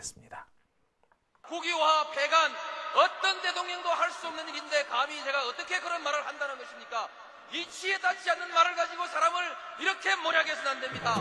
하겠습니다. 국유화, 폐간, 어떤 대통령도 할 수 없는 일인데 감히 제가 어떻게 그런 말을 한다는 것입니까? 이치에 닿지 않는 말을 가지고 사람을 이렇게 몰아가서는 안 됩니다.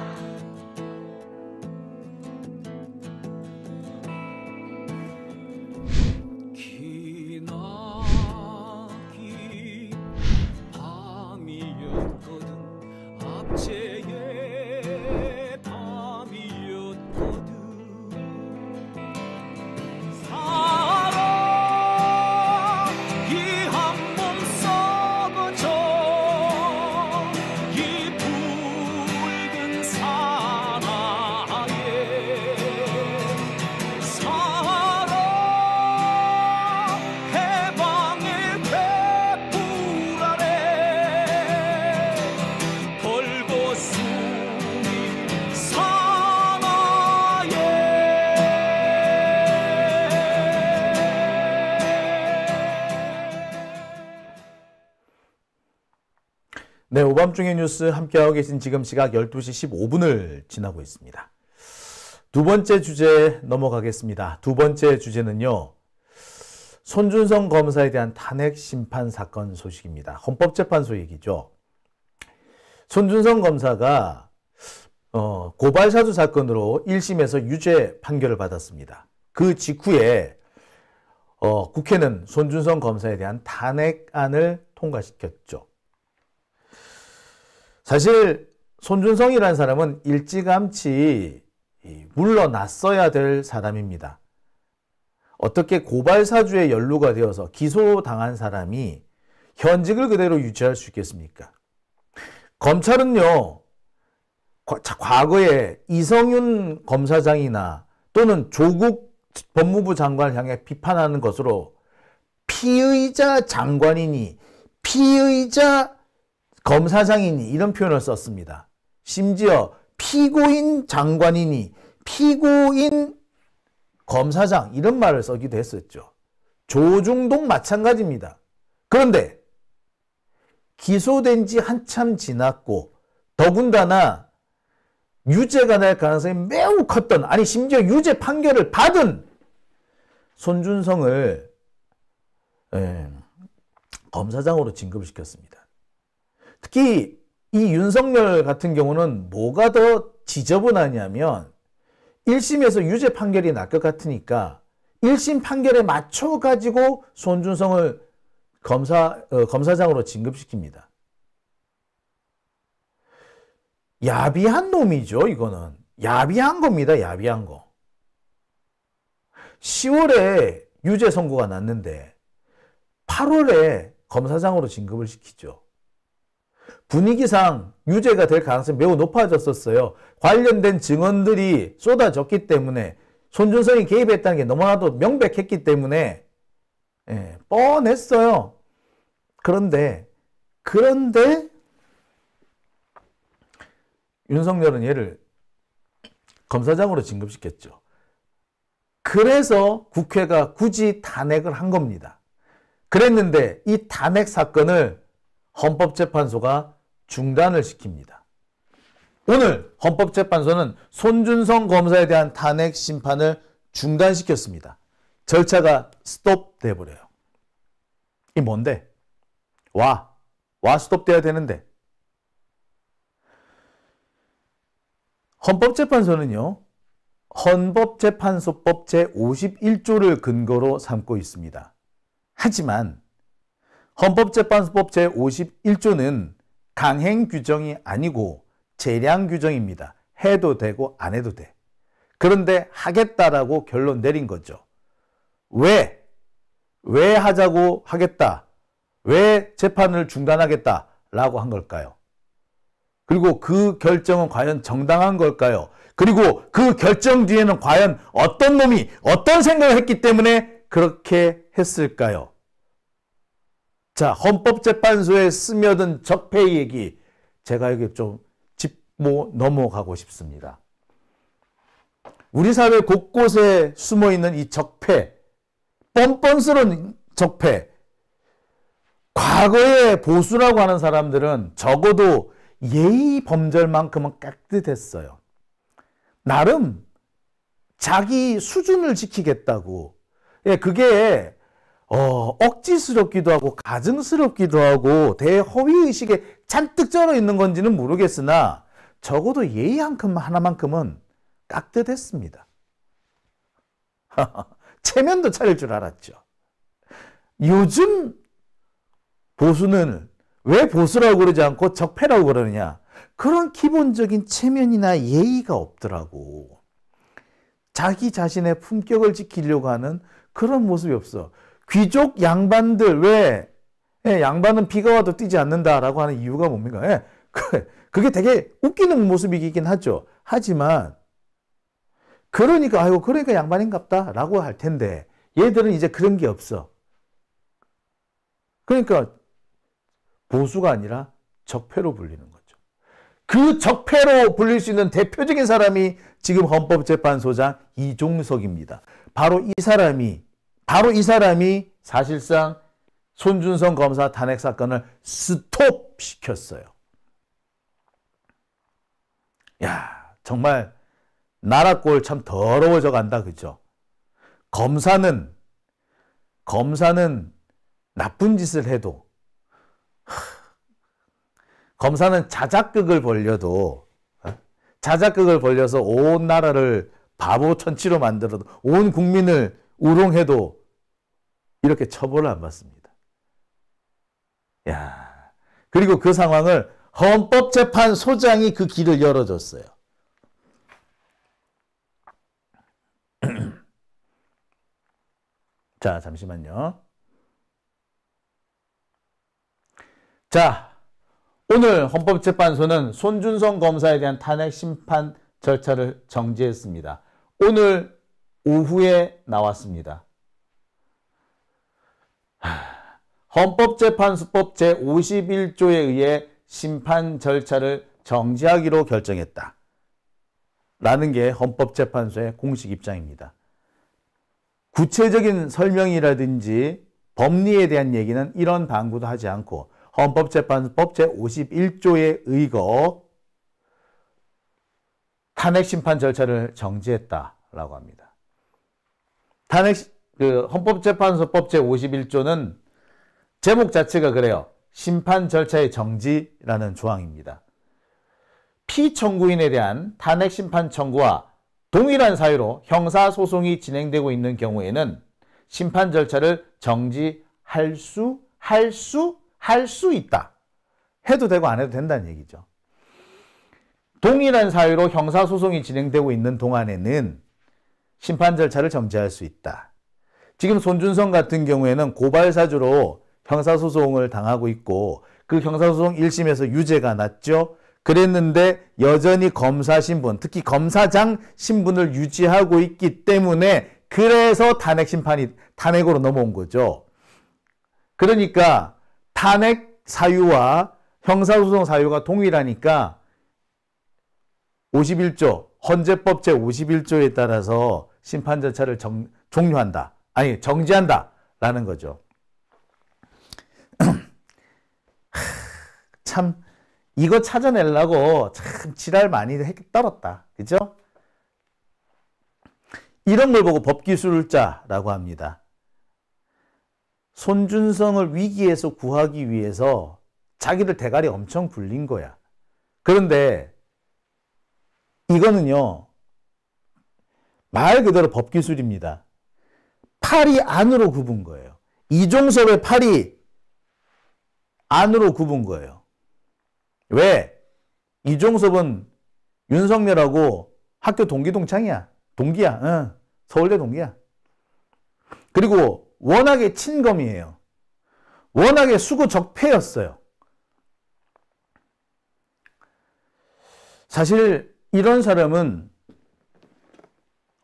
네, 오밤중의 뉴스 함께하고 계신 지금 시각 12시 15분을 지나고 있습니다. 두 번째 주제 넘어가겠습니다. 두 번째 주제는요, 손준성 검사에 대한 탄핵 심판 사건 소식입니다. 헌법재판소 얘기죠. 손준성 검사가 고발사주 사건으로 1심에서 유죄 판결을 받았습니다. 그 직후에 국회는 손준성 검사에 대한 탄핵안을 통과시켰죠. 사실 손준성이라는 사람은 일찌감치 물러났어야 될 사람입니다. 어떻게 고발사주에 연루가 되어서 기소당한 사람이 현직을 그대로 유지할 수 있겠습니까? 검찰은요, 과거에 이성윤 검사장이나 또는 조국 법무부 장관을 향해 비판하는 것으로 피의자 장관이니 피의자 검사장이니 이런 표현을 썼습니다. 심지어 피고인 장관이니 피고인 검사장 이런 말을 쓰기도 했었죠. 조중동 마찬가지입니다. 그런데 기소된 지 한참 지났고 더군다나 유죄가 날 가능성이 매우 컸던, 아니 심지어 유죄 판결을 받은 손준성을 검사장으로 진급시켰습니다. 특히 이 윤석열 같은 경우는 뭐가 더 지저분하냐면 1심에서 유죄 판결이 날 것 같으니까 1심 판결에 맞춰가지고 손준성을 검사장으로 진급시킵니다. 야비한 놈이죠, 이거는. 야비한 겁니다, 야비한 거. 10월에 유죄 선고가 났는데 8월에 검사장으로 진급을 시키죠. 분위기상 유죄가 될 가능성이 매우 높아졌었어요. 관련된 증언들이 쏟아졌기 때문에 손준성이 개입했다는 게 너무나도 명백했기 때문에 뻔했어요. 그런데 윤석열은 얘를 검사장으로 진급시켰죠. 그래서 국회가 굳이 탄핵을 한 겁니다. 그랬는데 이 탄핵 사건을 헌법재판소가 중단을 시킵니다. 오늘 헌법재판소는 손준성 검사에 대한 탄핵 심판을 중단시켰습니다. 절차가 스톱돼 버려요. 이 뭔데? 와 스톱돼야 되는데. 헌법재판소는요, 헌법재판소법 제51조를 근거로 삼고 있습니다. 하지만 헌법재판소법 제51조는 강행 규정이 아니고 재량 규정입니다. 해도 되고 안 해도 돼. 그런데 하겠다라고 결론 내린 거죠. 왜 하자고 하겠다? 왜 재판을 중단하겠다라고 한 걸까요? 그리고 그 결정은 과연 정당한 걸까요? 그리고 그 결정 뒤에는 과연 어떤 놈이 어떤 생각을 했기 때문에 그렇게 했을까요? 자, 헌법재판소에 스며든 적폐 얘기, 제가 여기 좀 짚고 넘어가고 싶습니다. 우리 사회 곳곳에 숨어있는 이 적폐, 뻔뻔스러운 적폐, 과거의 보수라고 하는 사람들은 적어도 예의 범절만큼은 깍듯했어요. 나름 자기 수준을 지키겠다고. 예, 그게 억지스럽기도 하고 가증스럽기도 하고 대허위의식에 잔뜩 쩔어 있는 건지는 모르겠으나 적어도 예의 하나만큼은 깍듯했습니다. 체면도 차릴 줄 알았죠. 요즘 보수는 왜 보수라고 그러지 않고 적폐라고 그러느냐. 그런 기본적인 체면이나 예의가 없더라고. 자기 자신의 품격을 지키려고 하는 그런 모습이 없어. 귀족 양반들 왜 양반은 비가 와도 뛰지 않는다라고 하는 이유가 뭡니까? 예, 그게 되게 웃기는 모습이긴 하죠. 하지만 그러니까 양반인갑다라고 할 텐데 얘들은 이제 그런 게 없어. 그러니까 보수가 아니라 적폐로 불리는 거죠. 그 적폐로 불릴 수 있는 대표적인 사람이 지금 헌법재판소장 이종석입니다. 바로 이 사람이 사실상 손준성 검사 탄핵 사건을 스톱시켰어요. 야, 정말 나라 꼴 참 더러워져 간다, 그죠? 검사는 나쁜 짓을 해도, 검사는 자작극을 벌려서 온 나라를 바보 천치로 만들어도, 온 국민을 우롱해도 이렇게 처벌을 안 받습니다. 야, 그리고 그 상황을 헌법재판소장이 그 길을 열어줬어요. 자, 잠시만요. 자, 오늘 헌법재판소는 손준성 검사에 대한 탄핵 심판 절차를 정지했습니다. 오늘 오후에 나왔습니다. 헌법재판소법 제51조에 의해 심판 절차를 정지하기로 결정했다. 라는 게 헌법재판소의 공식 입장입니다. 구체적인 설명이라든지 법리에 대한 얘기는 이런 방구도 하지 않고 헌법재판소법 제51조에 의거 탄핵 심판 절차를 정지했다라고 합니다. 헌법재판소법 제51조는 제목 자체가 그래요. 심판 절차의 정지라는 조항입니다. 피청구인에 대한 탄핵 심판 청구와 동일한 사유로 형사소송이 진행되고 있는 경우에는 심판 절차를 정지할 수 있다. 해도 되고 안 해도 된다는 얘기죠. 동일한 사유로 형사소송이 진행되고 있는 동안에는 심판 절차를 정지할 수 있다. 지금 손준성 같은 경우에는 고발사주로 형사소송을 당하고 있고 그 형사소송 1심에서 유죄가 났죠. 그랬는데 여전히 검사 신분, 특히 검사장 신분을 유지하고 있기 때문에 그래서 탄핵으로 넘어온 거죠. 그러니까 탄핵 사유와 형사소송 사유가 동일하니까 51조, 헌재법 제51조에 따라서 심판 절차를 정지한다라는 거죠. 참 이거 찾아내려고 참 지랄 많이 떨었다. 그죠? 이런 걸 보고 법기술자라고 합니다. 손준성을 위기에서 구하기 위해서 자기들 대가리 엄청 굴린 거야. 그런데 이거는요, 말 그대로 법기술입니다. 팔이 안으로 굽은 거예요. 이종섭의 팔이 안으로 굽은 거예요. 왜? 이종섭은 윤석열하고 학교 동기야. 서울대 동기야. 그리고 워낙에 친검이에요. 워낙에 수구 적폐였어요. 사실 이런 사람은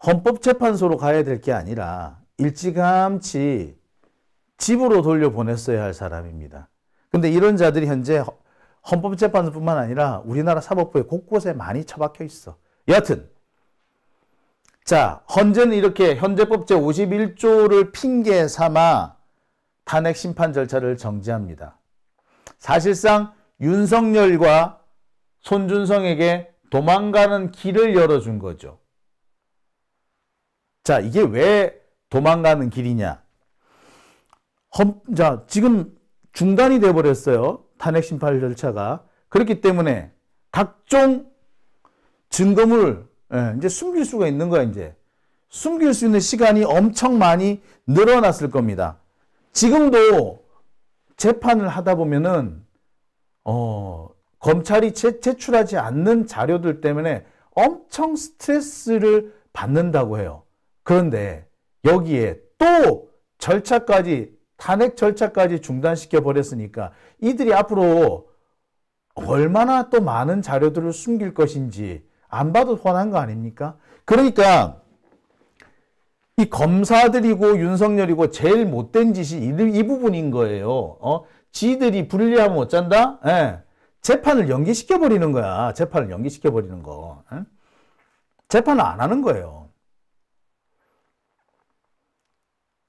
헌법재판소로 가야 될 게 아니라 일찌감치 집으로 돌려보냈어야 할 사람입니다. 근데 이런 자들이 현재 헌법재판소뿐만 아니라 우리나라 사법부에 곳곳에 많이 처박혀 있어. 여하튼 자, 헌재는 이렇게 헌재법 제51조를 핑계 삼아 탄핵 심판 절차를 정지합니다. 사실상 윤석열과 손준성에게 도망가는 길을 열어준 거죠. 자, 이게 왜 도망가는 길이냐? 자, 지금 중단이 돼버렸어요. 탄핵 심판 절차가. 그렇기 때문에 각종 증거물을 이제 숨길 수가 있는 거야, 이제. 숨길 수 있는 시간이 엄청 많이 늘어났을 겁니다. 지금도 재판을 하다 보면은, 검찰이 제출하지 않는 자료들 때문에 엄청 스트레스를 받는다고 해요. 그런데 여기에 또 절차까지, 탄핵 절차까지 중단시켜 버렸으니까 이들이 앞으로 얼마나 또 많은 자료들을 숨길 것인지 안 봐도 뻔한 거 아닙니까? 그러니까 이 검사들이고 윤석열이고 제일 못된 짓이 이 부분인 거예요. 지들이 불리하면 어쩐다? 예. 재판을 연기시켜 버리는 거야. 재판을 연기시켜 버리는 거. 예? 재판을 안 하는 거예요.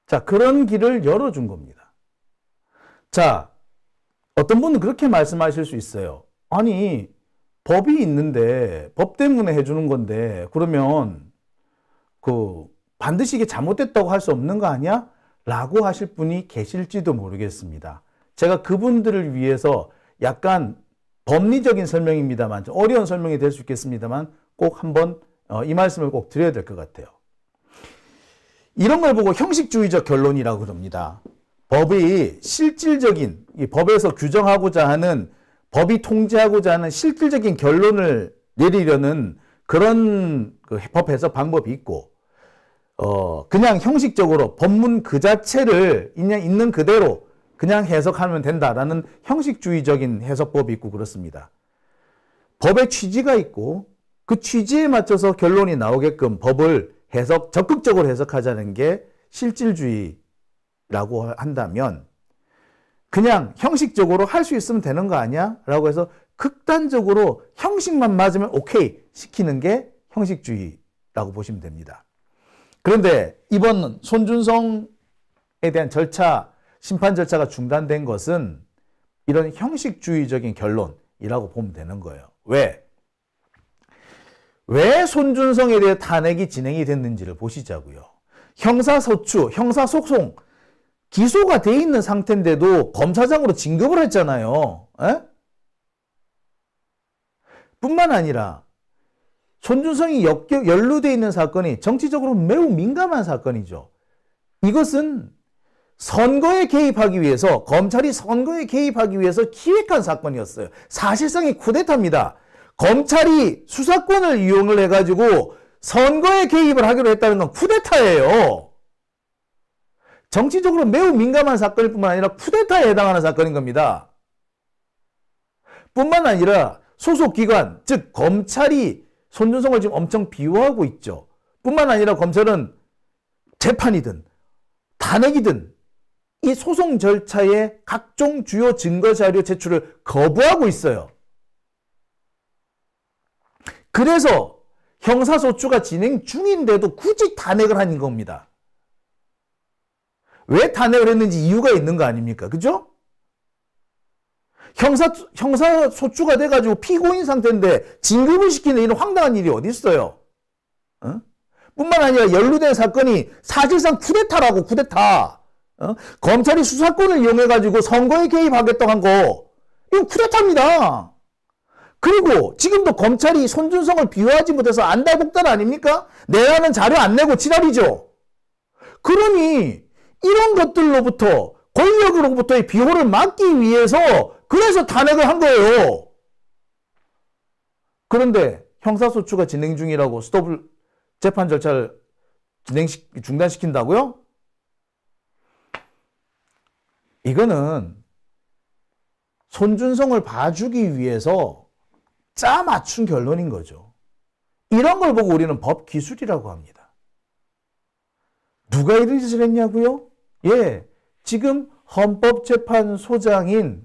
자, 그런 길을 열어준 겁니다. 자, 어떤 분은 그렇게 말씀하실 수 있어요. 아니, 법이 있는데, 법 때문에 해주는 건데, 그러면, 반드시 이게 잘못됐다고 할 수 없는 거 아니야? 라고 하실 분이 계실지도 모르겠습니다. 제가 그분들을 위해서 약간 법리적인 설명입니다만, 좀 어려운 설명이 될 수 있겠습니다만, 꼭 한번 이 말씀을 꼭 드려야 될 것 같아요. 이런 걸 보고 형식주의적 결론이라고 그럽니다. 법이 실질적인, 이 법에서 규정하고자 하는, 법이 통제하고자 하는 실질적인 결론을 내리려는 그런 법 해석 방법이 있고, 그냥 형식적으로 법문 그 자체를 그냥 있는 그대로 그냥 해석하면 된다라는 형식주의적인 해석법이 있고 그렇습니다. 법의 취지가 있고 그 취지에 맞춰서 결론이 나오게끔 법을 적극적으로 해석하자는 게 실질주의라고 한다면 그냥 형식적으로 할 수 있으면 되는 거 아니야? 라고 해서 극단적으로 형식만 맞으면 오케이 시키는 게 형식주의라고 보시면 됩니다. 그런데 이번 손준성에 대한 심판 절차가 중단된 것은 이런 형식주의적인 결론이라고 보면 되는 거예요. 왜 손준성에 대해 탄핵이 진행이 됐는지를 보시자고요. 형사소추, 형사소송 기소가 돼 있는 상태인데도 검사장으로 진급을 했잖아요. 에? 뿐만 아니라 손준성이 연루되어 있는 사건이 정치적으로 매우 민감한 사건이죠. 이것은 선거에 개입하기 위해서, 검찰이 선거에 개입하기 위해서 기획한 사건이었어요. 사실상의 쿠데타입니다. 검찰이 수사권을 이용을 해가지고 선거에 개입을 하기로 했다는 건 쿠데타예요. 정치적으로 매우 민감한 사건일 뿐만 아니라 쿠데타에 해당하는 사건인 겁니다. 뿐만 아니라 소속기관, 즉 검찰이 손준성을 지금 엄청 비호하고 있죠. 뿐만 아니라 검찰은 재판이든 탄핵이든 이 소송 절차의 각종 주요 증거 자료 제출을 거부하고 있어요. 그래서 형사소추가 진행 중인데도 굳이 탄핵을 한 겁니다. 왜 탄핵을 했는지 이유가 있는 거 아닙니까? 그죠? 형사소추가 돼가지고 피고인 상태인데 진급을 시키는 이런 황당한 일이 어디 있어요? 뿐만 아니라 연루된 사건이 사실상 쿠데타라고, 쿠데타. 검찰이 수사권을 이용해가지고 선거에 개입하겠다고 한 거, 이거 쿠데타입니다. 그리고 지금도 검찰이 손준성을 비호하지 못해서 안달복달 아닙니까? 내라는 자료 안 내고 지랄이죠. 그러니 이런 것들로부터, 권력으로부터의 비호를 막기 위해서 그래서 탄핵을 한 거예요. 그런데 형사소추가 진행 중이라고 재판 절차를 중단시킨다고요? 이거는 손준성을 봐주기 위해서 짜 맞춘 결론인 거죠. 이런 걸 보고 우리는 법기술이라고 합니다. 누가 이런 짓을 했냐고요? 예, 지금 헌법재판소장인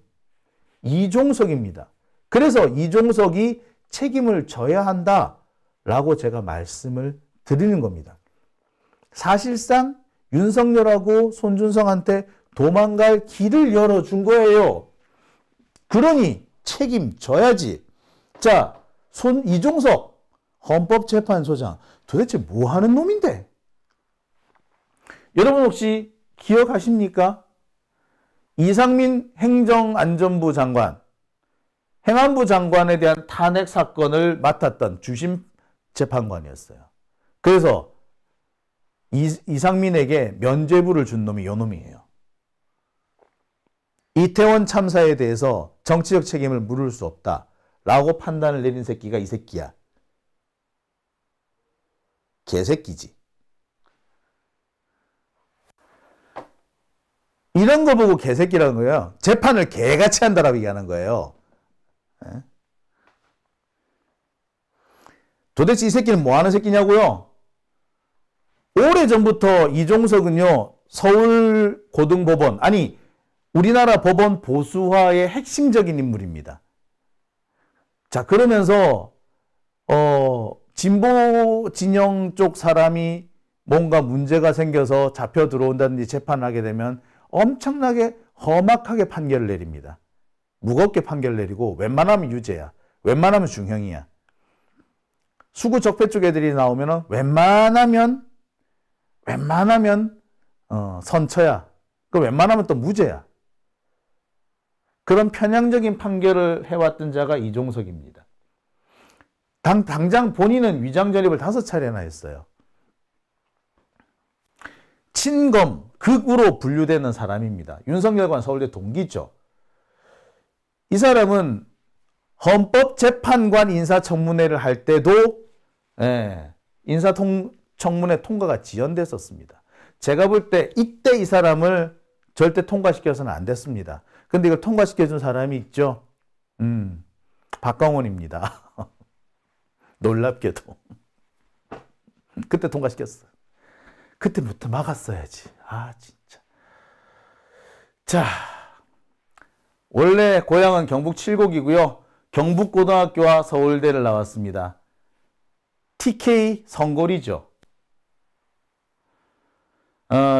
이종석입니다. 그래서 이종석이 책임을 져야 한다라고 제가 말씀을 드리는 겁니다. 사실상 윤석열하고 손준성한테 도망갈 길을 열어준 거예요. 그러니 책임져야지. 자, 이종석 헌법재판소장 도대체 뭐 하는 놈인데? 여러분 혹시 기억하십니까? 이상민 행정안전부 장관, 행안부 장관에 대한 탄핵 사건을 맡았던 주심 재판관이었어요. 그래서 이상민에게 면죄부를 준 놈이 요 놈이에요. 이태원 참사에 대해서 정치적 책임을 물을 수 없다라고 판단을 내린 새끼가 이 새끼야. 개새끼지. 이런 거 보고 개새끼라는 거예요. 재판을 개같이 한다라고 얘기하는 거예요. 도대체 이 새끼는 뭐 하는 새끼냐고요? 오래전부터 이종석은요, 서울고등법원, 아니, 우리나라 법원 보수화의 핵심적인 인물입니다. 자, 그러면서, 진보 진영 쪽 사람이 뭔가 문제가 생겨서 잡혀 들어온다든지 재판을 하게 되면 엄청나게 험악하게 판결을 내립니다. 무겁게 판결을 내리고 웬만하면 유죄야. 웬만하면 중형이야. 수구 적폐 쪽 애들이 나오면 웬만하면 선처야. 그 웬만하면 또 무죄야. 그런 편향적인 판결을 해왔던 자가 이종석입니다. 당장 본인은 위장전입을 5차례나 했어요. 친검, 극으로 분류되는 사람입니다. 윤석열과는 서울대 동기죠. 이 사람은 헌법재판관 인사청문회를 할 때도 인사청문회 통과가 지연됐었습니다. 제가 볼 때 이때 이 사람을 절대 통과시켜서는 안 됐습니다. 근데 이걸 통과시켜준 사람이 있죠. 박광원입니다. 놀랍게도. 그때 통과시켰어. 그때부터 막았어야지. 아, 진짜. 자, 원래 고향은 경북 칠곡이고요. 경북고등학교와 서울대를 나왔습니다. TK 성골이죠.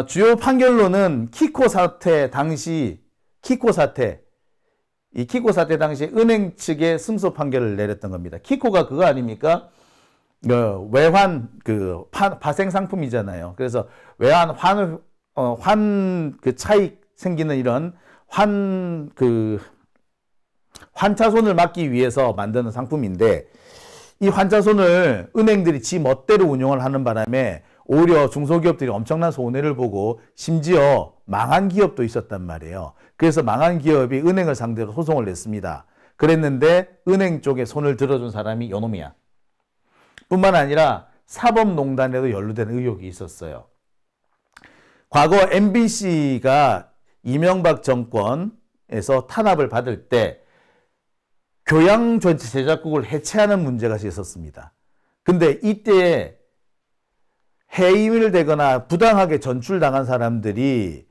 주요 판결로는 키코 사태 당시 은행 측에 승소 판결을 내렸던 겁니다. 키코가 그거 아닙니까? 외환 파생 상품이잖아요. 그래서 외환 환 차익 생기는 이런 환차손을 막기 위해서 만드는 상품인데, 이 환차손을 은행들이 지 멋대로 운용을 하는 바람에 오히려 중소기업들이 엄청난 손해를 보고 심지어 망한 기업도 있었단 말이에요. 그래서 망한 기업이 은행을 상대로 소송을 냈습니다. 그랬는데 은행 쪽에 손을 들어준 사람이 요놈이야. 뿐만 아니라 사법농단에도 연루된 의혹이 있었어요. 과거 MBC가 이명박 정권에서 탄압을 받을 때 교양 제작국을 해체하는 문제가 있었습니다. 근데 이때 해임을 되거나 부당하게 전출당한 사람들이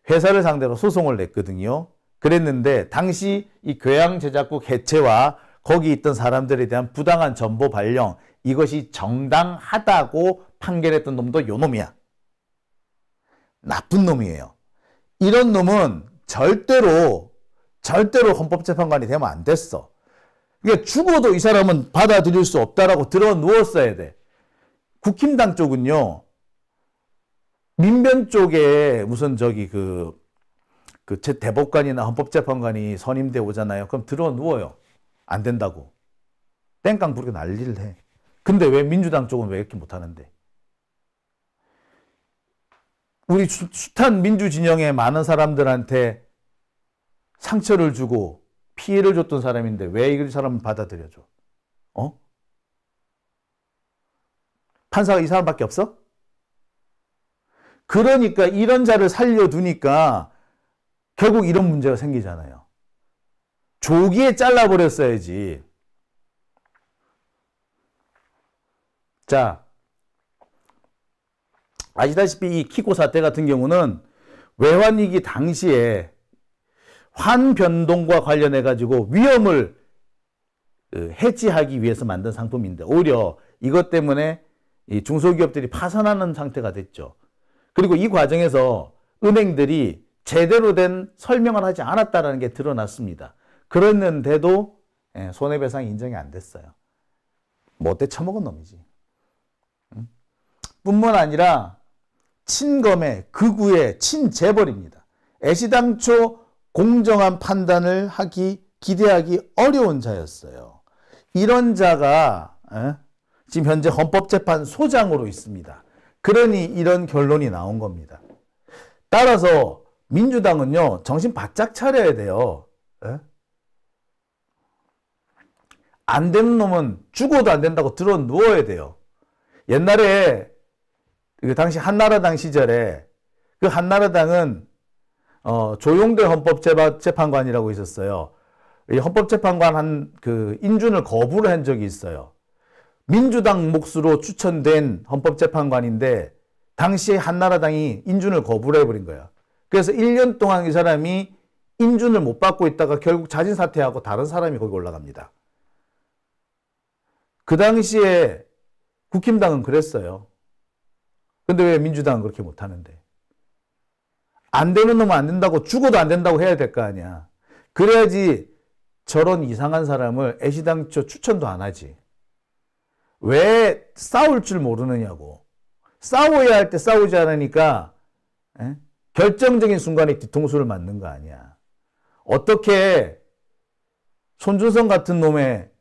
회사를 상대로 소송을 냈거든요. 그랬는데 당시 이 교양 제작국 해체와 거기 있던 사람들에 대한 부당한 정보 발령, 이것이 정당하다고 판결했던 놈도 요 놈이야. 나쁜 놈이에요. 이런 놈은 절대로 헌법재판관이 되면 안 됐어. 그러니까 죽어도 이 사람은 받아들일 수 없다라고 들어 누웠어야 돼. 국힘당 쪽은요, 민변 쪽에 무슨 대법관이나 헌법재판관이 선임돼 오잖아요. 그럼 들어 누워요. 안 된다고. 땡깡 부르게 난리를 해. 근데 왜 민주당 쪽은 왜 이렇게 못하는데? 우리 숱한 민주진영의 많은 사람들한테 상처를 주고 피해를 줬던 사람인데 왜 이 사람은 받아들여줘? 판사가 이 사람밖에 없어? 그러니까 이런 자를 살려두니까 결국 이런 문제가 생기잖아요. 조기에 잘라버렸어야지. 자, 아시다시피 이 키코 사태 같은 경우는 외환위기 당시에 환 변동과 관련해 가지고 위험을 해지하기 위해서 만든 상품인데, 오히려 이것 때문에 이 중소기업들이 파산하는 상태가 됐죠. 그리고 이 과정에서 은행들이 제대로 된 설명을 하지 않았다는 게 드러났습니다. 그랬는데도 손해배상이 인정이 안 됐어요. 못돼 처먹은 놈이지. 뿐만 아니라 친검의 극우의 친재벌입니다. 애시당초 공정한 판단을 기대하기 어려운 자였어요. 이런 자가 지금 현재 헌법재판소장으로 있습니다. 그러니 이런 결론이 나온 겁니다. 따라서 민주당은요, 정신 바짝 차려야 돼요. 안 되는 놈은 죽어도 안 된다고 들어 누워야 돼요. 옛날에 그 당시 한나라당 시절에 그 한나라당은 조용대 헌법재판관이라고 있었어요. 이 헌법재판관 그 인준을 거부를 한 적이 있어요. 민주당 몫으로 추천된 헌법재판관인데 당시에 한나라당이 인준을 거부를 해버린 거예요. 그래서 1년 동안 이 사람이 인준을 못 받고 있다가 결국 자진 사퇴하고 다른 사람이 거기 올라갑니다. 그 당시에 국힘당은 그랬어요. 근데 왜 민주당은 그렇게 못하는데? 안 되는 놈은 안 된다고, 죽어도 안 된다고 해야 될 거 아니야. 그래야지 저런 이상한 사람을 애시당초 추천도 안 하지. 왜 싸울 줄 모르느냐고. 싸워야 할 때 싸우지 않으니까 결정적인 순간에 뒤통수를 맞는 거 아니야. 어떻게 손준성 같은 놈의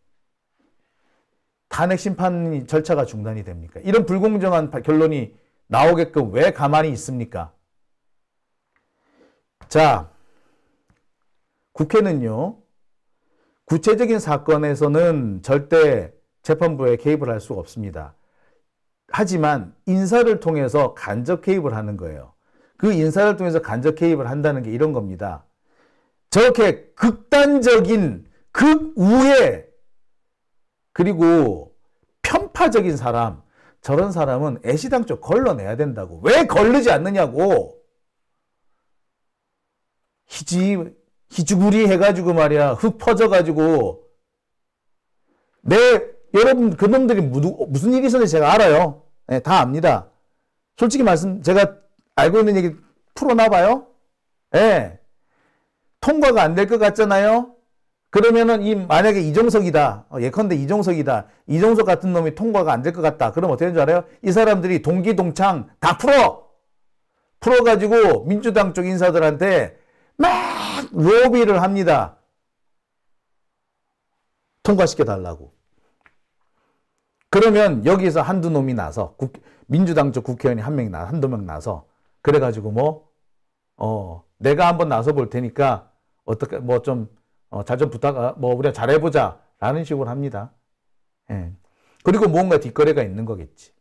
탄핵 심판 절차가 중단이 됩니까? 이런 불공정한 결론이 나오게끔 왜 가만히 있습니까? 자, 국회는요, 구체적인 사건에서는 절대 재판부에 개입을 할 수가 없습니다. 하지만 인사를 통해서 간접 개입을 하는 거예요. 그 인사를 통해서 간접 개입을 한다는 게 이런 겁니다. 저렇게 극단적인 극우의 그리고 편파적인 사람, 저런 사람은 애시당초 걸러내야 된다고. 왜 걸르지 않느냐고. 희죽우리 해가지고 말이야, 흙 퍼져가지고 여러분 그놈들이 무슨 일이 있었는지 제가 알아요. 네, 다 압니다. 솔직히 말씀 제가 알고 있는 얘기 풀어놔봐요. 네. 통과가 안 될 것 같잖아요. 그러면은 만약에 이종석이다. 예컨대 이종석이다. 이종석 같은 놈이 통과가 안 될 것 같다. 그럼 어떻게 되는 줄 알아요? 이 사람들이 동기동창 다 풀어가지고 민주당 쪽 인사들한테 막 로비를 합니다. 통과시켜달라고. 그러면 여기서 한두 놈이 나서 민주당 쪽 국회의원이 한두 명 나서 그래가지고 내가 한번 나서 볼 테니까 어떻게 잘 좀 부탁, 우리가 잘해보자 라는 식으로 합니다. 예. 그리고 뭔가 뒷거래가 있는 거겠지.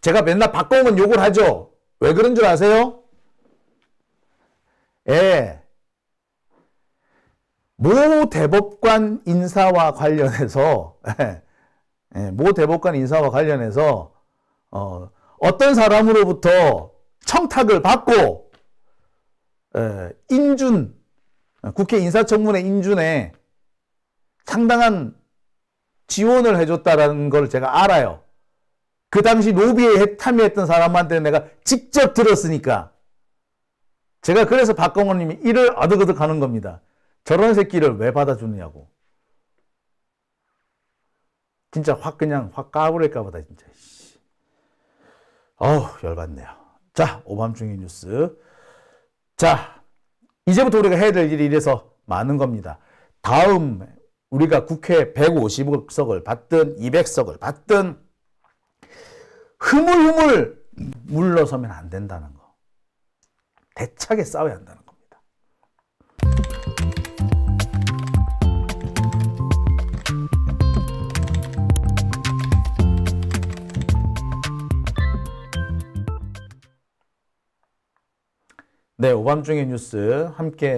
제가 맨날 박홍근 욕을 하죠. 왜 그런 줄 아세요? 예. 모 대법관 인사와 관련해서 모 대법관 인사와 관련해서 어떤 사람으로부터 청탁을 받고 국회 인사청문회 인준에 상당한 지원을 해줬다라는 걸 제가 알아요. 그 당시 로비에 참여했던 사람한테 내가 직접 들었으니까. 제가 그래서 박홍원 님이 이를 어득어득 하는 겁니다. 저런 새끼를 왜 받아주느냐고. 진짜 그냥 확 까버릴까 보다, 진짜. 어우, 열받네요. 자, 오밤중의 뉴스. 자, 이제부터 우리가 해야 될 일이 이래서 많은 겁니다. 다음, 우리가 국회 150석을 받든 200석을 받든 흐물흐물 물러서면 안 된다는 거. 대차게 싸워야 한다는 겁니다. 네, 오밤중의 뉴스 함께